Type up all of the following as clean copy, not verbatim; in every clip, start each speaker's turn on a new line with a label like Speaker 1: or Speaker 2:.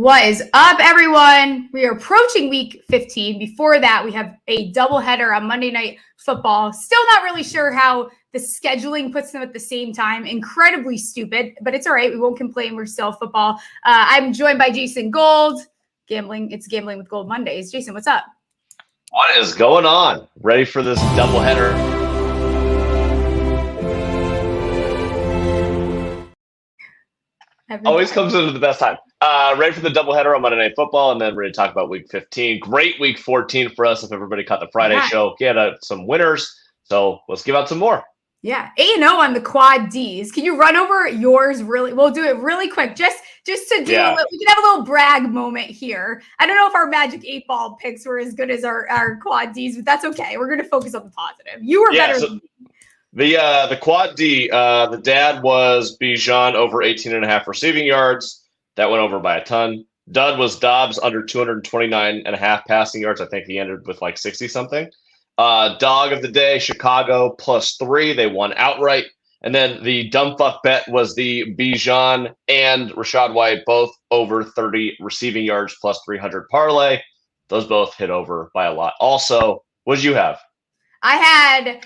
Speaker 1: What is up, everyone? We are approaching week 15. Before that, we have a doubleheader on Monday Night Football. Still not really sure how the scheduling puts them at the same time. Incredibly stupid, but it's all right. We won't complain. We're still football. I'm joined by Jason Gold. It's Gambling with Gold Mondays. Jason, what's up?
Speaker 2: What is going on? Ready for this doubleheader? Always comes into the best time. Ready for the doubleheader on Monday Night Football, and then we're going to talk about Week 15. Great Week 14 for us if everybody caught the Friday show. Get some winners, so let's give out some more.
Speaker 1: Yeah, 8-0 on the quad Ds. Can you run over yours really? We'll do it really quick, just to do a little, we can have a little brag moment here. I don't know if our Magic 8 Ball picks were as good as our quad Ds, but that's okay. We're going to focus on the positive. You were better than me.
Speaker 2: The quad D, the dad was Bijan over 18.5 receiving yards. That went over by a ton. Dud was Dobbs under 229.5 passing yards. I think he ended with like 60 something. Dog of the day, Chicago +3. They won outright. And then the dumb fuck bet was the Bijan and Rachaad White, both over 30 receiving yards +300 parlay. Those both hit over by a lot. Also, what did you have?
Speaker 1: I had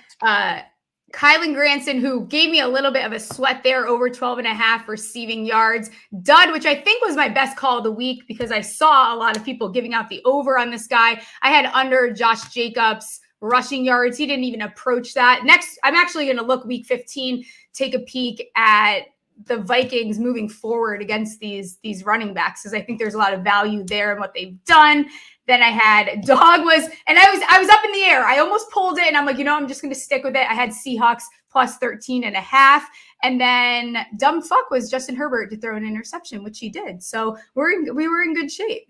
Speaker 1: Kylan Granson, who gave me a little bit of a sweat there, over 12.5 receiving yards. Dud, which I think was my best call of the week because I saw a lot of people giving out the over on this guy. I had under Josh Jacobs rushing yards. He didn't even approach that. Next, I'm actually going to look week 15, take a peek at the Vikings moving forward against these running backs, because I think there's a lot of value there in what they've done. Then I had Dog and I was up in the air. I almost pulled it, and I'm like, I'm just going to stick with it. I had Seahawks +13.5. And then dumb fuck was Justin Herbert to throw an interception, which he did. So we were in good shape.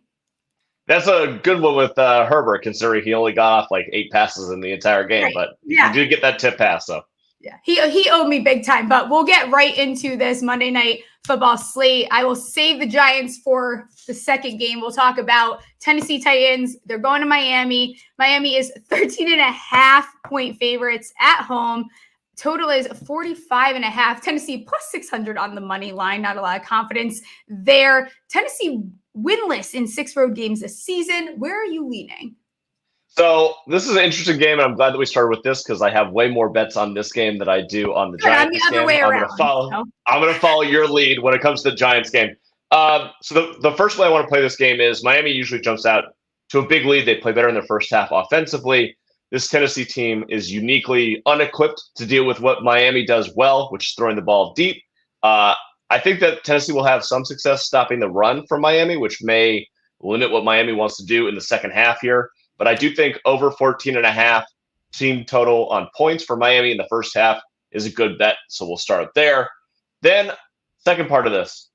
Speaker 2: That's a good one with Herbert, considering he only got off like 8 passes in the entire game. Right. But you did get that tip pass, though.
Speaker 1: Yeah, he owed me big time, but we'll get right into this Monday Night Football slate. I will save the Giants for the second game. We'll talk about Tennessee Titans. They're going to Miami. Miami is 13.5 point favorites at home. Total is 45.5. Tennessee +600 on the money line. Not a lot of confidence there. Tennessee winless in 6 road games this season. Where are you leaning?
Speaker 2: So this is an interesting game, and I'm glad that we started with this because I have way more bets on this game than I do on the Giants game. I'm going to follow your lead when it comes to the Giants game. So the first way I want to play this game is Miami usually jumps out to a big lead. They play better in their first half offensively. This Tennessee team is uniquely unequipped to deal with what Miami does well, which is throwing the ball deep. I think that Tennessee will have some success stopping the run from Miami, which may limit what Miami wants to do in the second half here. But I do think over 14.5 team total on points for Miami in the first half is a good bet. So we'll start there. Then, second part of this.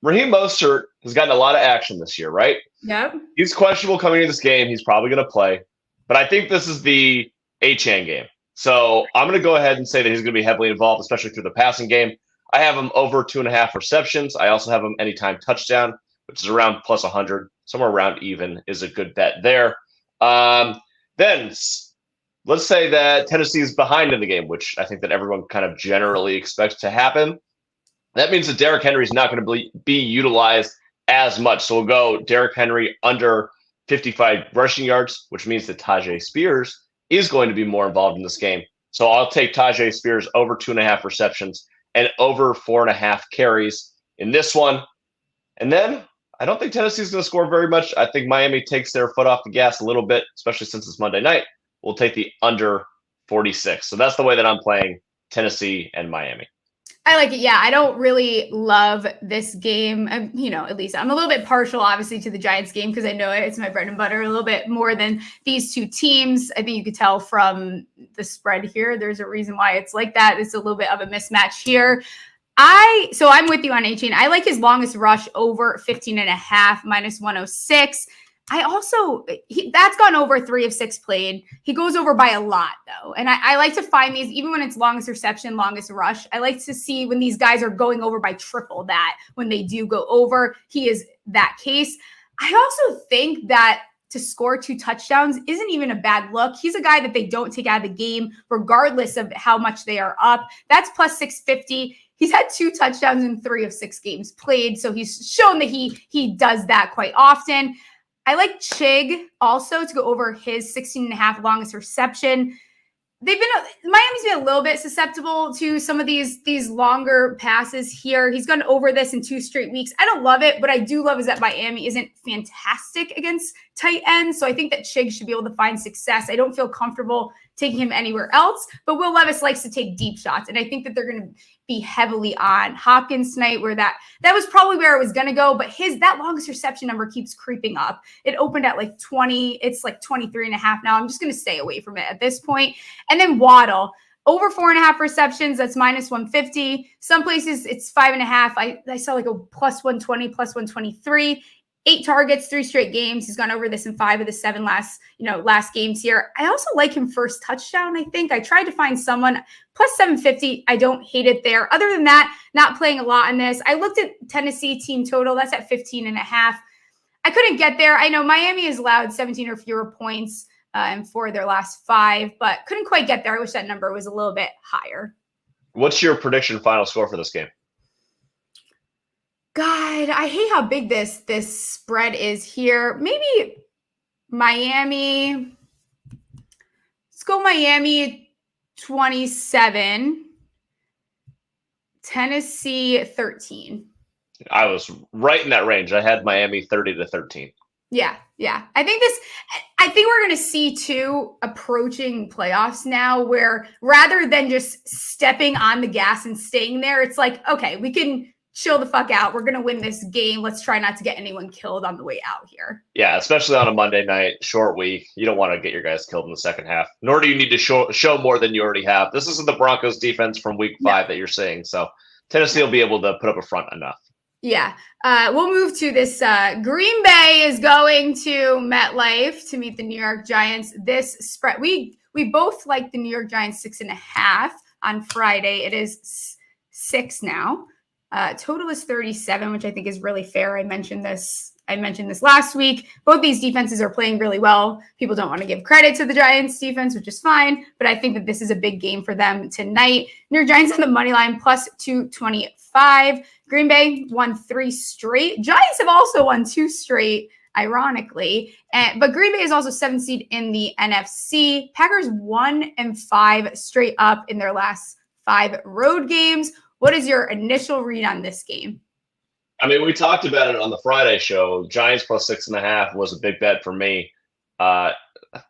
Speaker 2: Raheem Mostert has gotten a lot of action this year, right?
Speaker 1: Yep.
Speaker 2: He's questionable coming into this game. He's probably going to play. But I think this is the A-Chan game. So I'm going to go ahead and say that he's going to be heavily involved, especially through the passing game. I have him over 2.5 receptions. I also have him anytime touchdown, which is around +100. Somewhere around even is a good bet there. Then let's say that Tennessee is behind in the game, which I think that everyone kind of generally expects to happen. That means that Derrick Henry is not going to be utilized as much. So we'll go Derrick Henry under 55 rushing yards, which means that Tajay Spears is going to be more involved in this game. So I'll take Tajay Spears over 2.5 receptions and over 4.5 carries in this one. And then I don't think Tennessee's going to score very much. I think Miami takes their foot off the gas a little bit, especially since it's Monday night. We'll take the under 46. So that's the way that I'm playing Tennessee and Miami.
Speaker 1: I like it. Yeah, I don't really love this game. At least I'm a little bit partial, obviously, to the Giants game because I know it's my bread and butter a little bit more than these two teams. I think you could tell from the spread here. There's a reason why it's like that. It's a little bit of a mismatch here. So I'm with you on A-Chain. I like his longest rush over 15.5 -106. I also, that's gone over 3 of 6 played. He goes over by a lot though. And I like to find these, even when it's longest reception, longest rush, I like to see when these guys are going over by triple that when they do go over, he is that case. I also think that to score 2 touchdowns isn't even a bad look. He's a guy that they don't take out of the game, regardless of how much they are up. That's plus 650. He's had 2 touchdowns in 3 of 6 games played. So he's shown that he does that quite often. I like Chig also to go over his 16.5 longest reception. Miami's been a little bit susceptible to some of these longer passes here. He's gone over this in 2 straight weeks. I don't love it, but I do love is that Miami isn't fantastic against tight ends. So I think that Chig should be able to find success. I don't feel comfortable taking him anywhere else, but Will Levis likes to take deep shots. And I think that they're going to be heavily on Hopkins tonight, where that was probably where it was going to go. But that longest reception number keeps creeping up. It opened at like 20. It's like 23.5 now. I'm just going to stay away from it at this point. And then Waddle, over 4.5 receptions. That's minus 150. Some places it's 5.5. I saw like a plus 120, plus 123. 8 targets, 3 straight games. He's gone over this in 5 of the 7 last games here. I also like him first touchdown, I think. I tried to find someone plus 750. I don't hate it there. Other than that, not playing a lot in this. I looked at Tennessee team total. That's at 15.5. I couldn't get there. I know Miami has allowed 17 or fewer points in 4 of their last 5, but couldn't quite get there. I wish that number was a little bit higher.
Speaker 2: What's your prediction final score for this game?
Speaker 1: God, I hate how big this spread is here. Maybe Miami. Let's go Miami 27, Tennessee 13.
Speaker 2: I was right in that range. I had Miami 30-13.
Speaker 1: Yeah. I think we're going to see too approaching playoffs now where rather than just stepping on the gas and staying there, it's like, okay, we can chill the fuck out. We're going to win this game. Let's try not to get anyone killed on the way out here.
Speaker 2: Yeah, especially on a Monday night, short week. You don't want to get your guys killed in the second half, nor do you need to show more than you already have. This isn't the Broncos defense from week 5 that you're seeing. So Tennessee will be able to put up a front enough.
Speaker 1: Yeah. We'll move to this. Green Bay is going to MetLife to meet the New York Giants. This spread, we both like the New York Giants 6.5 on Friday. It is 6 now. Total is 37, which I think is really fair. I mentioned this last week. Both these defenses are playing really well. People don't want to give credit to the Giants defense, which is fine, but I think that this is a big game for them tonight. New York Giants on the money line plus 225. Green Bay won 3 straight. Giants have also won 2 straight, ironically. But Green Bay is also 7th seed in the NFC. Packers 1-5 straight up in their last 5 road games. What is your initial read on this game?
Speaker 2: I mean, we talked about it on the Friday show. Giants plus 6.5 was a big bet for me. I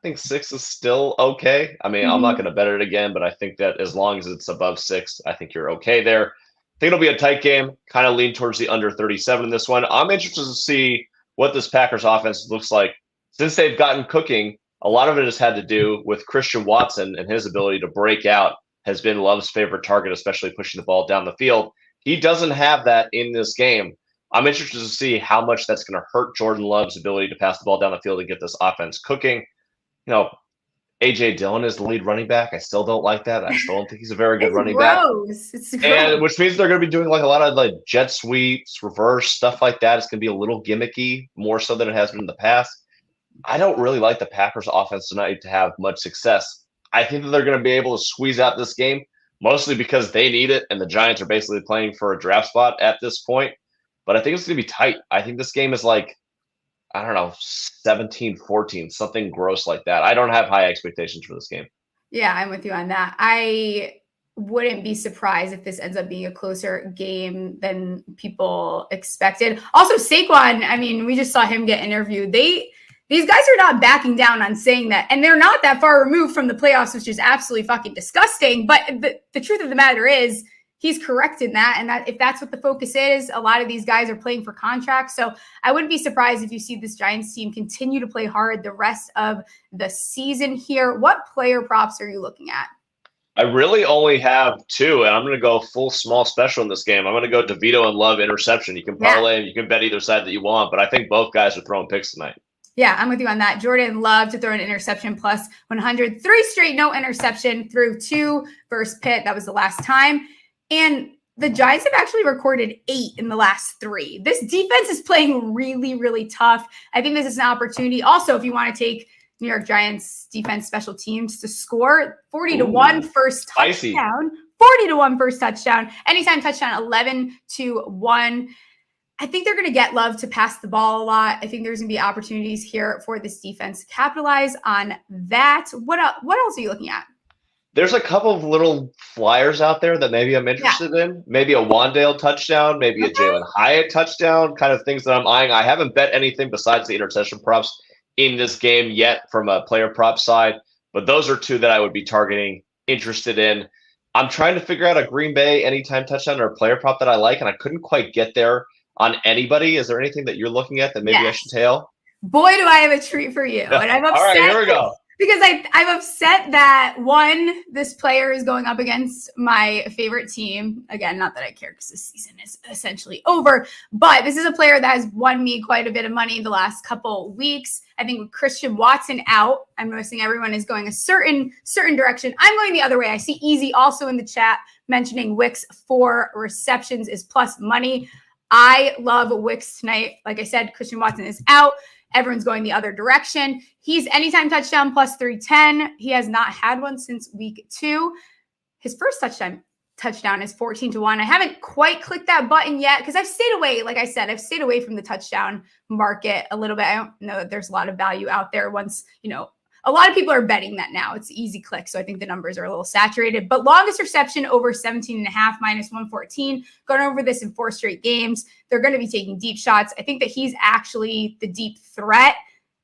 Speaker 2: think 6 is still okay. I mean, I'm not going to bet it again, but I think that as long as it's above 6, I think you're okay there. I think it'll be a tight game. Kind of lean towards the under 37 in this one. I'm interested to see what this Packers offense looks like. Since they've gotten cooking, a lot of it has had to do with Christian Watson and his ability to break out. Has been Love's favorite target, especially pushing the ball down the field. He doesn't have that in this game. I'm interested to see how much that's going to hurt Jordan Love's ability to pass the ball down the field and get this offense cooking. You know, A.J. Dillon is the lead running back. I still don't like that. I still don't think he's a very good running back.
Speaker 1: It's gross.
Speaker 2: And which means they're going to be doing like a lot of like jet sweeps, reverse, stuff like that. It's going to be a little gimmicky, more so than it has been in the past. I don't really like the Packers offense tonight to have much success. I think that they're going to be able to squeeze out this game, mostly because they need it, and the Giants are basically playing for a draft spot at this point. But I think it's going to be tight. I think this game is like, I don't know, 17-14, something gross like that. I don't have high expectations for this game.
Speaker 1: Yeah, I'm with you on that. I wouldn't be surprised if this ends up being a closer game than people expected. Also, Saquon, I mean, we just saw him get interviewed. These guys are not backing down on saying that, and they're not that far removed from the playoffs, which is absolutely fucking disgusting. But the truth of the matter is he's correct in that, and that if that's what the focus is, a lot of these guys are playing for contracts. So I wouldn't be surprised if you see this Giants team continue to play hard the rest of the season here. What player props are you looking at?
Speaker 2: I really only have 2, and I'm going to go full small special in this game. I'm going to go DeVito and Love interception. You can parlay, you can bet either side that you want, but I think both guys are throwing picks tonight. Yeah,
Speaker 1: I'm with you on that. Jordan Love to throw an interception plus 100. 3 straight no interception through 2 versus Pitt. That was the last time. And The Giants have actually recorded 8 in the last 3. This defense is playing really, really tough. I think this is an opportunity. Also, if you want to take New York Giants defense special teams to score 40-1 first
Speaker 2: spicy.
Speaker 1: touchdown, 40-1 first touchdown, anytime touchdown, 11-1. I think they're going to get love to pass the ball a lot. I think there's going to be opportunities here for this defense to capitalize on that. What else are you looking at?
Speaker 2: There's a couple of little flyers out there that maybe I'm interested in. Maybe a Wandale touchdown, maybe a Jalen Hyatt touchdown, kind of things that I'm eyeing. I haven't bet anything besides the interception props in this game yet from a player prop side, but those are 2 that I would be targeting, interested in. I'm trying to figure out a Green Bay anytime touchdown or a player prop that I like, and I couldn't quite get there on anybody. Is there anything that you're looking at that maybe I should tail?
Speaker 1: Boy, do I have a treat for you. And I'm upset.
Speaker 2: All right, here we go.
Speaker 1: Because I'm upset that, one, this player is going up against my favorite team. Again, not that I care because this season is essentially over, but this is a player that has won me quite a bit of money in the last couple weeks. I think with Christian Watson out, I'm noticing everyone is going a certain direction. I'm going the other way. I see Easy also in the chat mentioning Wicks 4 receptions is plus money. I love Wicks tonight. Like I said, Christian Watson is out. Everyone's going the other direction. He's anytime touchdown plus 310. He has not had one since week 2. His first touchdown is 14-1. I haven't quite clicked that button yet because I've stayed away. Like I said, I've stayed away from the touchdown market a little bit. I don't know that there's a lot of value out there once, a lot of people are betting that now. It's easy click. So I think the numbers are a little saturated. But longest reception over 17.5 minus 114. Going over this in 4 straight games. They're going to be taking deep shots. I think that he's actually the deep threat,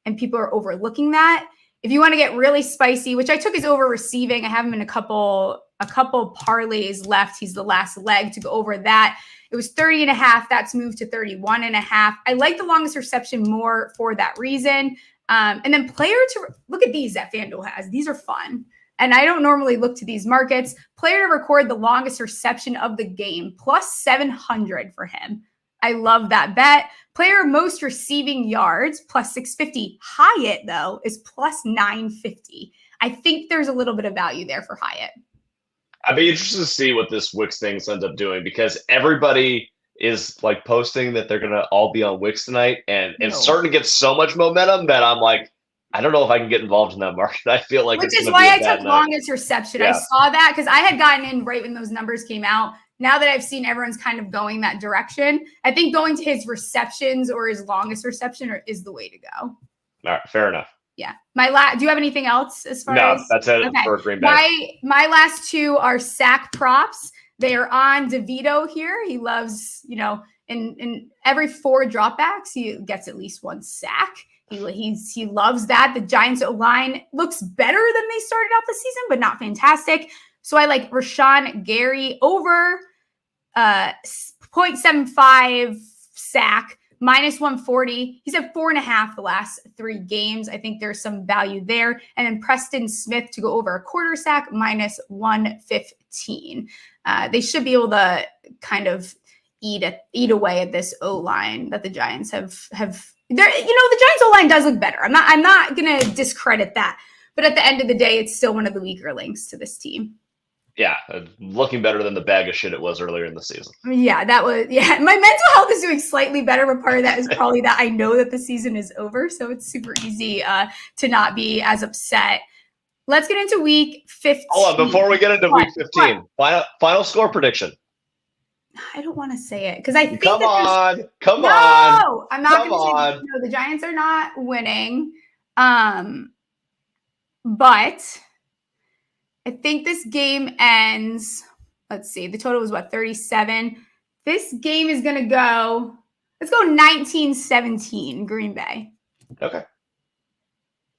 Speaker 1: and people are overlooking that. If you want to get really spicy, which I took as over receiving, I have him in a couple parlays left. He's the last leg to go over that. It was 30.5. That's moved to 31.5. I like the longest reception more for that reason. And then player to look at these that FanDuel has. These are fun. And I don't normally look to these markets. Player to record the longest reception of the game, plus 700 for him. I love that bet. Player most receiving yards, plus 650. Hyatt, though, is plus 950. I think there's a little bit of value there for Hyatt.
Speaker 2: I'd be interested to see what this Wicks thing ends up doing because everybody is like posting that they're going to all be on Wicks tonight. And it's starting to get so much momentum that I'm like, I don't know if I can get involved in that market. I feel like
Speaker 1: which is why I took longest reception. I saw that because I had gotten in right when those numbers came out. Now that I've seen everyone's kind of going that direction, I think going to his receptions or his longest reception is the way to go.
Speaker 2: All right, fair enough.
Speaker 1: Yeah. Do you have anything else as far as?
Speaker 2: No, that's it for Green Bay.
Speaker 1: My last 2 are sack props. They are on DeVito here. He loves, in every 4 dropbacks, he gets at least 1 sack. He loves that. The Giants O-line looks better than they started out the season, but not fantastic. So I like Rashawn Gary over 0.75 sack, minus 140. He's at 4.5 the last 3 games. I think there's some value there. And then Preston Smith to go over a quarter sack, minus 115. They should be able to kind of eat away at this O-line that the Giants have. The Giants O-line does look better. I'm not going to discredit that. But at the end of the day, it's still one of the weaker links to this team.
Speaker 2: Yeah, looking better than the bag of shit it was earlier in the season.
Speaker 1: Yeah, my mental health is doing slightly better, but part of that is probably that I know that the season is over, so it's super easy to not be as upset. Let's get into week 15.
Speaker 2: Hold on, before we get into week 15, final score prediction.
Speaker 1: I don't want to say it because I think
Speaker 2: come on.
Speaker 1: No, I'm not going to say no. The Giants are not winning, but I think this game ends. Let's see. The total was 37. This game is going to go. Let's go 19-17 Green Bay.
Speaker 2: Okay.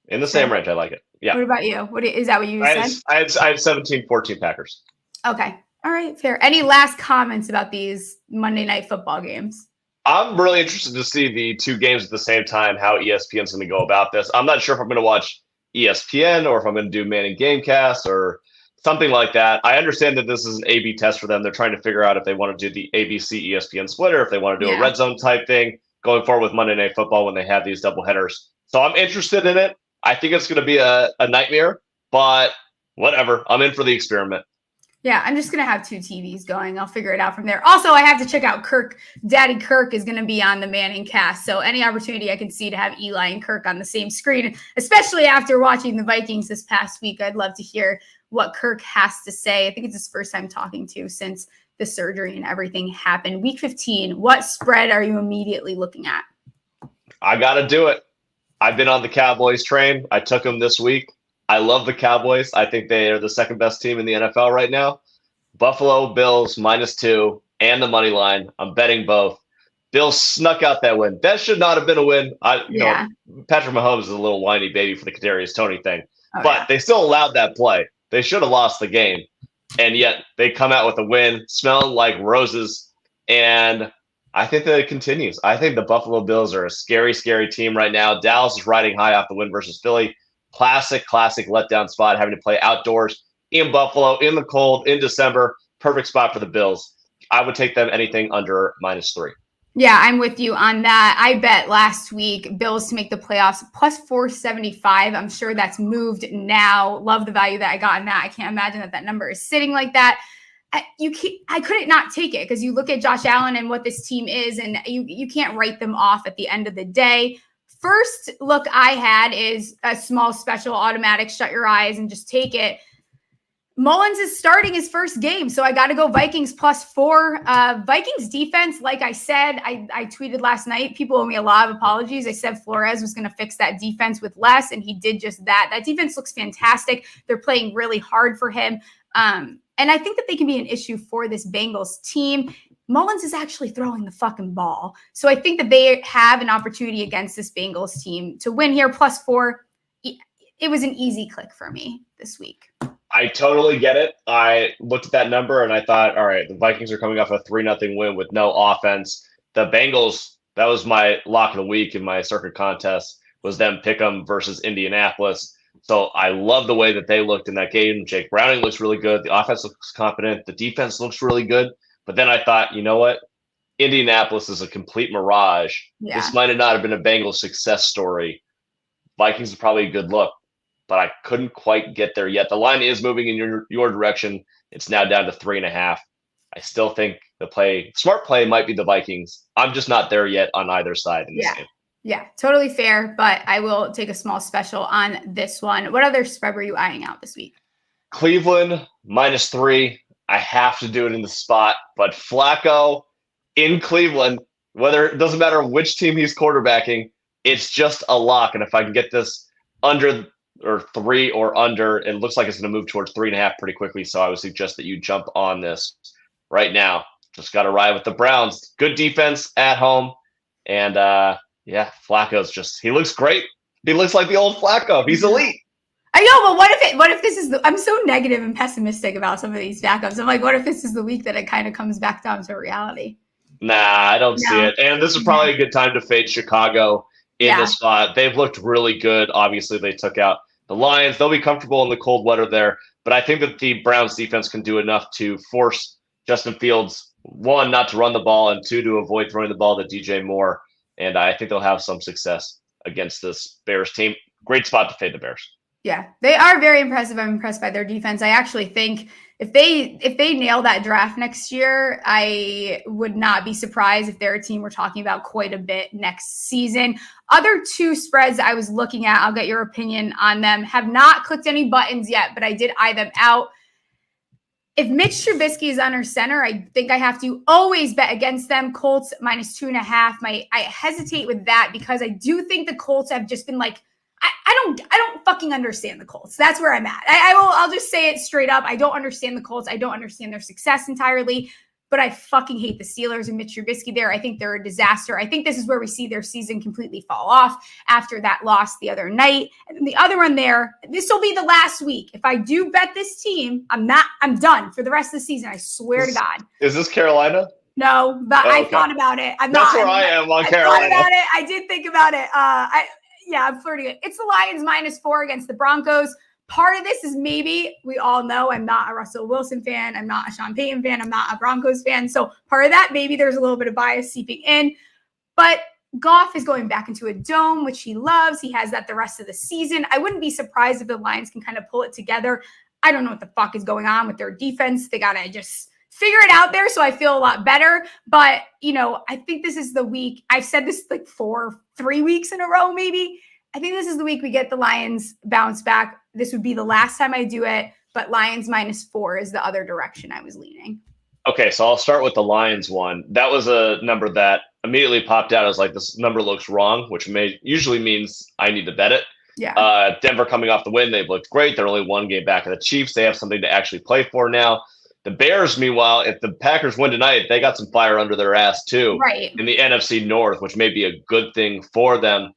Speaker 2: In the same range, I like it. Yeah.
Speaker 1: What about you? Is that what you said?
Speaker 2: I had 17-14 Packers.
Speaker 1: Okay. All right. Fair. Any last comments about these Monday Night Football games?
Speaker 2: I'm really interested to see the 2 games at the same time, how ESPN's going to go about this. I'm not sure if I'm going to watch ESPN or if I'm going to do Manning Gamecast or something like that. I understand that this is an A/B test for them. They're trying to figure out if they want to do the ABC ESPN splitter, if they want to do a red zone type thing going forward with Monday Night Football when they have these doubleheaders. So I'm interested in it. I think it's going to be a nightmare, but whatever. I'm in for the experiment.
Speaker 1: Yeah, I'm just going to have 2 TVs going. I'll figure it out from there. Also, I have to check out Kirk. Daddy Kirk is going to be on the Manning cast. So any opportunity I can see to have Eli and Kirk on the same screen, especially after watching the Vikings this past week, I'd love to hear what Kirk has to say. I think it's his first time talking to since the surgery and everything happened. Week 15, what spread are you immediately looking at?
Speaker 2: I got to do it. I've been on the Cowboys train. I took them this week. I love the Cowboys. I think they are the second best team in the NFL right now. Buffalo Bills -2 and the money line. I'm betting both. Bills snuck out that win. That should not have been a win. Patrick Mahomes is a little whiny baby for the Kadarius Toney thing, but they still allowed that play. They should have lost the game, and yet they come out with a win, smelling like roses. And I think that it continues. I think the Buffalo Bills are a scary, scary team right now. Dallas is riding high off the win versus Philly. Classic letdown spot, having to play outdoors in Buffalo, in the cold, in December. Perfect spot for the Bills. I would take them anything under -3.
Speaker 1: Yeah, I'm with you on that. I bet last week Bills to make the playoffs +475. I'm sure that's moved now. Love the value that I got in that. I can't imagine that number is sitting like that. I couldn't not take it because you look at Josh Allen and what this team is, and you can't write them off at the end of the day. First look I had is a small special automatic, shut your eyes and just take it. Mullins is starting his first game, so I got to go Vikings +4. Vikings defense, like I said, I tweeted last night, people owe me a lot of apologies. I said Flores was going to fix that defense with less, and he did just that. That defense looks fantastic. They're playing really hard for him. And I think that they can be an issue for this Bengals team. Mullins is actually throwing the fucking ball. So I think that they have an opportunity against this Bengals team to win here +4. It was an easy click for me this week.
Speaker 2: I totally get it. I looked at that number and I thought, all right, the Vikings are coming off a 3-0 win with no offense. The Bengals, that was my lock of the week in my circuit contest, was them Pick'em versus Indianapolis. So I love the way that they looked in that game. Jake Browning looks really good. The offense looks competent. The defense looks really good. But then I thought, you know what? Indianapolis is a complete mirage. Yeah. This might have not have been a Bengals success story. Vikings is probably a good look, but I couldn't quite get there yet. The line is moving in your direction. It's now down to 3.5. I still think smart play might be the Vikings. I'm just not there yet on either side in this game.
Speaker 1: Yeah, totally fair, but I will take a small special on this one. What other spread were you eyeing out this week?
Speaker 2: Cleveland -3. I have to do it in the spot, but Flacco in Cleveland, it doesn't matter which team he's quarterbacking, it's just a lock. And if I can get this under or 3 or under, it looks like it's going to move towards 3.5 pretty quickly. So I would suggest that you jump on this right now. Just got to ride with the Browns. Good defense at home. And Flacco's he looks great. He looks like the old Flacco. He's elite.
Speaker 1: I know, but what if this is I'm so negative and pessimistic about some of these backups. I'm like, what if this is the week that it kind of comes back down to reality?
Speaker 2: Nah, I don't see it. And this is probably a good time to fade Chicago in the spot. They've looked really good. Obviously, they took out the Lions. They'll be comfortable in the cold weather there. But I think that the Browns defense can do enough to force Justin Fields, 1, not to run the ball, and 2, to avoid throwing the ball to DJ Moore. And I think they'll have some success against this Bears team. Great spot to fade the Bears.
Speaker 1: Yeah, they are very impressive. I'm impressed by their defense. I actually think if they nail that draft next year, I would not be surprised if they're a team we're talking about quite a bit next season. Other 2 spreads I was looking at, I'll get your opinion on them, have not clicked any buttons yet, but I did eye them out. If Mitch Trubisky is under center, I think I have to always bet against them. Colts -2.5. I hesitate with that because I do think the Colts have just been like, I don't fucking understand the Colts. That's where I'm at. I'll just say it straight up. I don't understand the Colts. I don't understand their success entirely, but I fucking hate the Steelers and Mitch Trubisky there. I think they're a disaster. I think this is where we see their season completely fall off after that loss the other night. And the other one there, this will be the last week. If I do bet this team, I'm done for the rest of the season. I swear to God.
Speaker 2: Is this Carolina?
Speaker 1: No, but I thought about it.
Speaker 2: That's where I am on Carolina.
Speaker 1: I thought about it. I did think about it. I'm flirting it. It's the Lions -4 against the Broncos. Part of this is maybe we all know I'm not a Russell Wilson fan. I'm not a Sean Payton fan. I'm not a Broncos fan. So part of that, maybe there's a little bit of bias seeping in. But Goff is going back into a dome, which he loves. He has that the rest of the season. I wouldn't be surprised if the Lions can kind of pull it together. I don't know what the fuck is going on with their defense. They got to just figure it out there. So I feel a lot better. But, I think this is the week. I've said this like 3 weeks in a row, maybe. I think this is the week we get the Lions bounce back. This would be the last time I do it. But Lions -4 is the other direction I was leaning.
Speaker 2: Okay, so I'll start with the Lions one. That was a number that immediately popped out. I was like, this number looks wrong, which usually means I need to bet it.
Speaker 1: Yeah.
Speaker 2: Denver coming off the win, they've looked great. They're only one game back of the Chiefs. They have something to actually play for now. The Bears, meanwhile, if the Packers win tonight, they got some fire under their ass too,
Speaker 1: right,
Speaker 2: in the NFC North, which may be a good thing for them.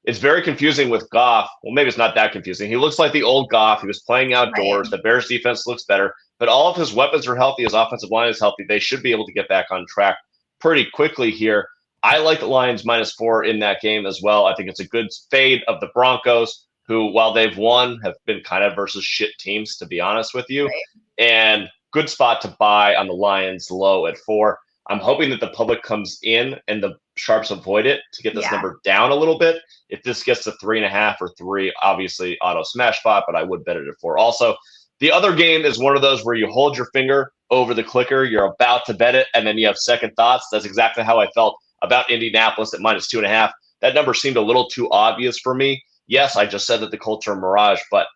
Speaker 2: It's very confusing with Goff. Well, maybe it's not that confusing. He looks like the old Goff. He was playing outdoors. Right. The Bears defense looks better, but all of his weapons are healthy. His offensive line is healthy. They should be able to get back on track pretty quickly here. I like the Lions -4 in that game as well. I think it's a good fade of the Broncos, who, while they've won, have been kind of versus shit teams, to be honest with you.
Speaker 1: Right.
Speaker 2: And good spot to buy on the Lions low at 4. I'm hoping that the public comes in and the sharps avoid it to get this number down a little bit. If this gets to 3.5 or 3, obviously auto smash spot, but I would bet it at 4. Also, the other game is one of those where you hold your finger over the clicker, you're about to bet it, and then you have second thoughts. That's exactly how I felt about Indianapolis at -2.5. That number seemed a little too obvious for me. Yes, I just said that the Colts are a mirage, but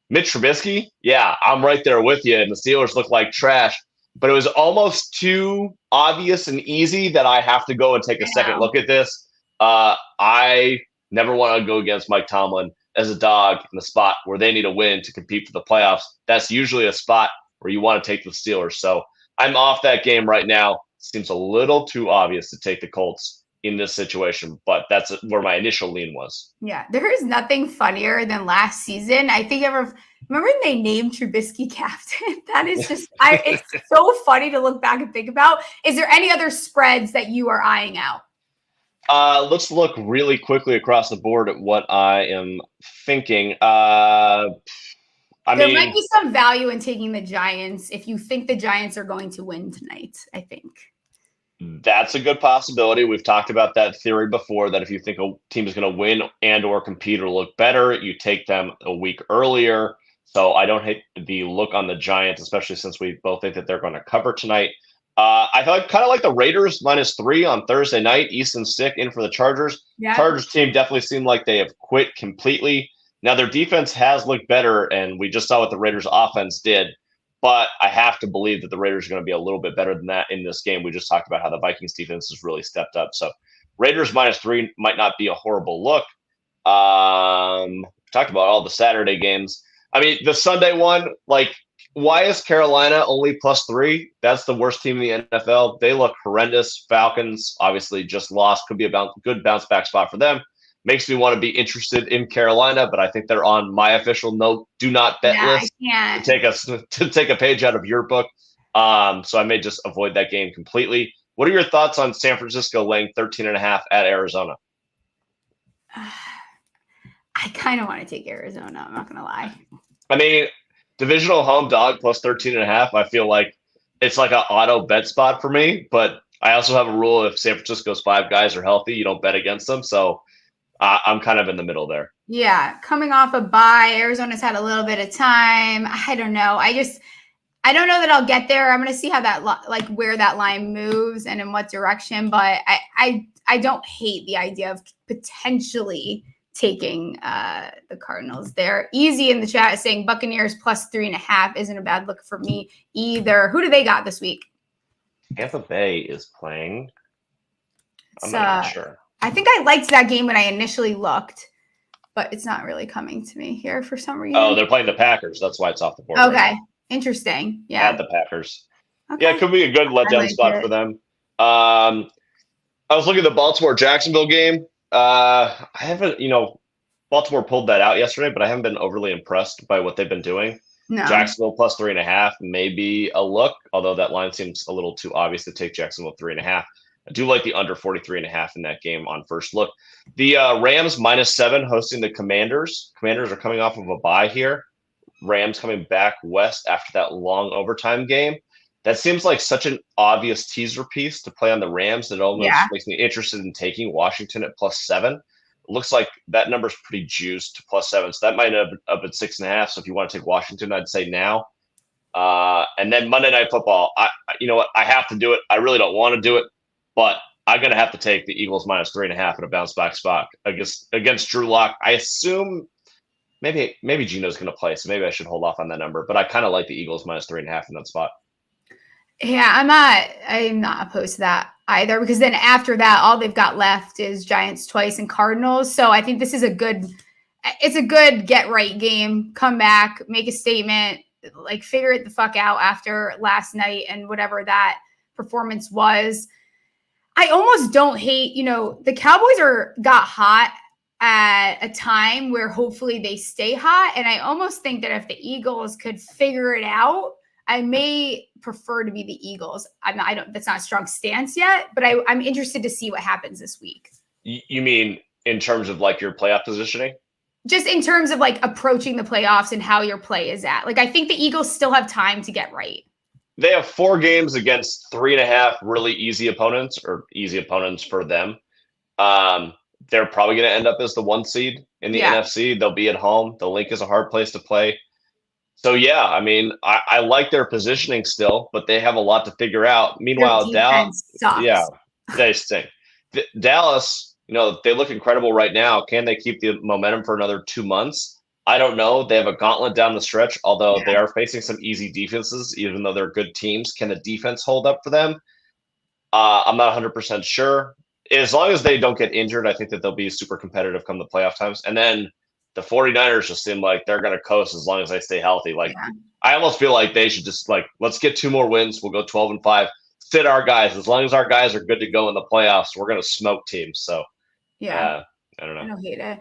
Speaker 2: Mitch Trubisky, yeah, I'm right there with you. And the Steelers look like trash, but it was almost too obvious and easy that I have to go and take a second look at this. I never want to go against Mike Tomlin as a dog in the spot where they need a win to compete for the playoffs. That's usually a spot where you want to take the Steelers. So I'm off that game right now. Seems a little too obvious to take the Colts in this situation, but that's where my initial lean was.
Speaker 1: Yeah, there is nothing funnier than last season. I think remember when they named Trubisky captain? That is just, it's so funny to look back and think about. Is there any other spreads that you are eyeing out?
Speaker 2: Let's look really quickly across the board at what I am thinking. There
Speaker 1: might be some value in taking the Giants if you think the Giants are going to win tonight, I think.
Speaker 2: That's a good possibility. We've talked about that theory before, that if you think a team is going to win and or compete or look better, you take them a week earlier. So I don't hate the look on the Giants, especially since we both think that they're going to cover tonight. I kind of like the Raiders -3 on Thursday night. Easton Stick in for the Chargers.
Speaker 1: Yeah.
Speaker 2: Chargers team definitely seemed like they have quit completely. Now their defense has looked better, and we just saw what the Raiders offense did. But I have to believe that the Raiders are going to be a little bit better than that in this game. We just talked about how the Vikings defense has really stepped up. So Raiders -3 might not be a horrible look. Talked about all the Saturday games. I mean, the Sunday one, like, why is Carolina only +3? That's the worst team in the NFL. They look horrendous. Falcons obviously just lost. Could be a good bounce back spot for them. Makes me want to be interested in Carolina, but I think they're on my official no do not bet list to take a page out of your book. So I may just avoid that game completely. What are your thoughts on San Francisco laying 13.5 at Arizona?
Speaker 1: I kind of want to take Arizona. I'm not going to lie.
Speaker 2: I mean, divisional home dog +13.5. I feel like it's like an auto bet spot for me, but I also have a rule: if San Francisco's 5 guys are healthy, you don't bet against them. So I'm kind of in the middle there.
Speaker 1: Yeah, coming off a bye, Arizona's had a little bit of time. I don't know. I don't know that I'll get there. I'm going to see how that where that line moves and in what direction. But I don't hate the idea of potentially taking the Cardinals there. Easy in the chat is saying Buccaneers +3.5 isn't a bad look for me either. Who do they got this week?
Speaker 2: Tampa Bay is playing. I'm not sure.
Speaker 1: I think I liked that game when I initially looked, but it's not really coming to me here for some reason.
Speaker 2: Oh, they're playing the Packers. That's why it's off the board.
Speaker 1: Okay. Right, interesting. Yeah.
Speaker 2: At the Packers. Okay. Yeah, it could be a good letdown spot for them. I was looking at the Baltimore-Jacksonville game. I haven't, Baltimore pulled that out yesterday, but I haven't been overly impressed by what they've been doing.
Speaker 1: No.
Speaker 2: Jacksonville +3.5 may be a look, although that line seems a little too obvious to take Jacksonville 3.5. I do like the under 43.5 in that game on first look. The Rams -7 hosting the Commanders. Commanders are coming off of a bye here. Rams coming back west after that long overtime game. That seems like such an obvious teaser piece to play on the Rams that almost makes me interested in taking Washington at +7. looks like that number's pretty juiced to +7. So that might end up at 6.5. So if you want to take Washington, I'd say now. And then Monday Night Football. You know what? I have to do it. I really don't want to do it, but I'm going to have to take the Eagles -3.5 in a bounce back spot against Drew Lock. I assume maybe Gino's going to play, so maybe I should hold off on that number. But I kind of like the Eagles -3.5 in that spot.
Speaker 1: Yeah, I'm not opposed to that either, because then after that, all they've got left is Giants twice and Cardinals. So I think this is a good get right game. Come back, make a statement, like figure it the fuck out after last night and whatever that performance was. I almost don't hate, the Cowboys got hot at a time where hopefully they stay hot. And I almost think that if the Eagles could figure it out, I may prefer to be the Eagles. That's not a strong stance yet, but I'm interested to see what happens this week.
Speaker 2: You mean in terms of like your playoff positioning?
Speaker 1: Just in terms of like approaching the playoffs and how your play is at. Like, I think the Eagles still have time to get right.
Speaker 2: They have 4 games against 3.5 really easy opponents, or easy opponents for them. They're probably going to end up as the 1 seed in the NFC. They'll be at home. The Link is a hard place to play. So, yeah, I mean, I like their positioning still, but they have a lot to figure out. Meanwhile, Dallas, they stink. Dallas, they look incredible right now. Can they keep the momentum for another 2 months? I don't know. They have a gauntlet down the stretch, although they are facing some easy defenses, even though they're good teams. Can the defense hold up for them? I'm not 100% sure. As long as they don't get injured, I think that they'll be super competitive come the playoff times. And then the 49ers just seem like they're going to coast as long as they stay healthy. I almost feel like they should just let's get 2 more wins. We'll go 12-5. Sit our guys. As long as our guys are good to go in the playoffs, we're going to smoke teams. So, I don't know.
Speaker 1: I don't hate it.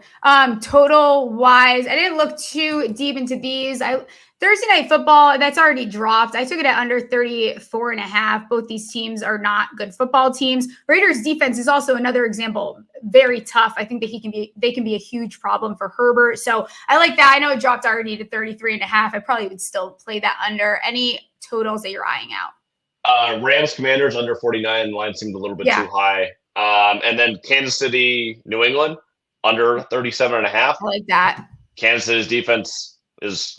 Speaker 1: Total wise, I didn't look too deep into these. Thursday Night Football, that's already dropped. I took it at under 34.5. Both these teams are not good football teams. Raiders defense is also another example. Very tough. I think that they can be a huge problem for Herbert. So I like that. I know it dropped already to 33.5. I probably would still play that under. Any totals that you're eyeing out?
Speaker 2: Rams Commanders under 49. Line seemed a little bit too high. And then Kansas City, New England under 37.5.
Speaker 1: I like that.
Speaker 2: Kansas City's defense is,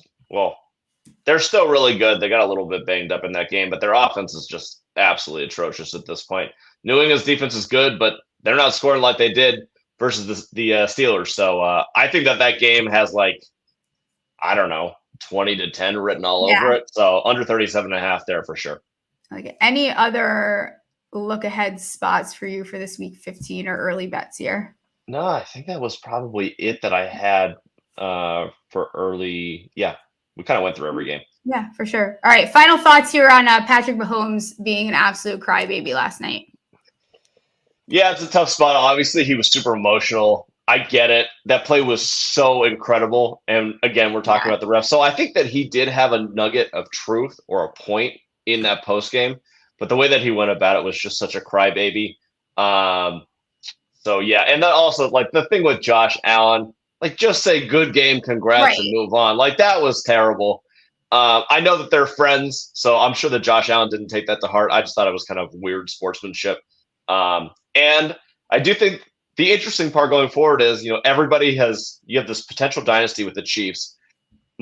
Speaker 2: they're still really good. They got a little bit banged up in that game, but their offense is just absolutely atrocious at this point. New England's defense is good, but they're not scoring like they did versus the Steelers. So I think that game has 20-10 written all over it. So under 37.5 there for sure.
Speaker 1: Okay. Any other look ahead spots for you for this week 15 or early bets here?
Speaker 2: No, I think that was probably it that I had for early. Yeah, we kind of went through every game.
Speaker 1: Yeah, for sure. All right, final thoughts here on Patrick Mahomes being an absolute crybaby last night.
Speaker 2: Yeah, it's a tough spot. Obviously, he was super emotional. I get it. That play was so incredible. And again, we're talking about the refs. So I think that he did have a nugget of truth or a point in that post game. But the way that he went about it was just such a crybaby. So, yeah. And then also, the thing with Josh Allen, just say good game, congrats, and move on. That was terrible. I know that they're friends, so I'm sure that Josh Allen didn't take that to heart. I just thought it was kind of weird sportsmanship. And I do think the interesting part going forward is, you have this potential dynasty with the Chiefs.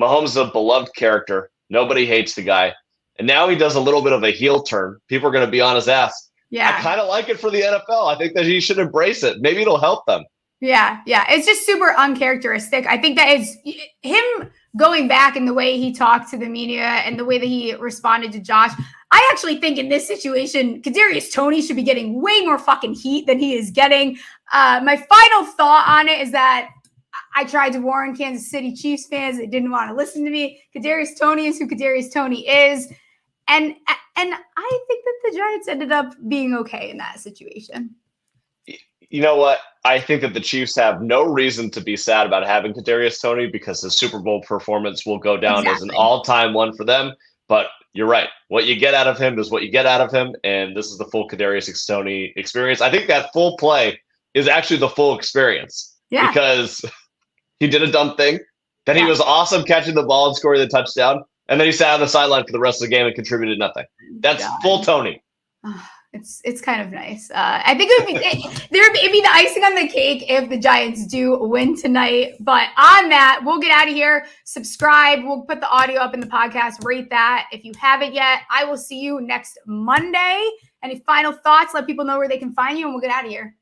Speaker 2: Mahomes is a beloved character. Nobody hates the guy. And now he does a little bit of a heel turn. People are going to be on his ass. Yeah. I kind of like it for the NFL. I think that he should embrace it. Maybe it'll help them. Yeah.
Speaker 1: It's just super uncharacteristic. I think that is him going back in the way he talked to the media and the way that he responded to Josh. I actually think in this situation, Kadarius Toney should be getting way more fucking heat than he is getting. My final thought on it is that I tried to warn Kansas City Chiefs fans. They didn't want to listen to me. Kadarius Toney is who Kadarius Toney is. And I think that the Giants ended up being okay in that situation.
Speaker 2: You know what? I think that the Chiefs have no reason to be sad about having Kadarius Toney because his Super Bowl performance will go down as an all-time one for them. But you're right. What you get out of him is what you get out of him, and this is the full Kadarius Toney experience. I think that full play is actually the full experience because he did a dumb thing. Then he was awesome catching the ball and scoring the touchdown, and then he sat on the sideline for the rest of the game and contributed nothing. That's full Toney.
Speaker 1: It's kind of nice. I think it'd be the icing on the cake if the Giants do win tonight. But on that, we'll get out of here. Subscribe. We'll put the audio up in the podcast. Rate that if you haven't yet. I will see you next Monday. Any final thoughts? Let people know where they can find you, and we'll get out of here.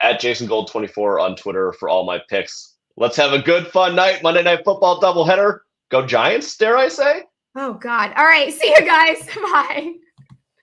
Speaker 2: At JasonGold24 on Twitter for all my picks. Let's have a good, fun night. Monday Night Football doubleheader. Go Giants, dare I say?
Speaker 1: Oh, God. All right. See you guys. Bye.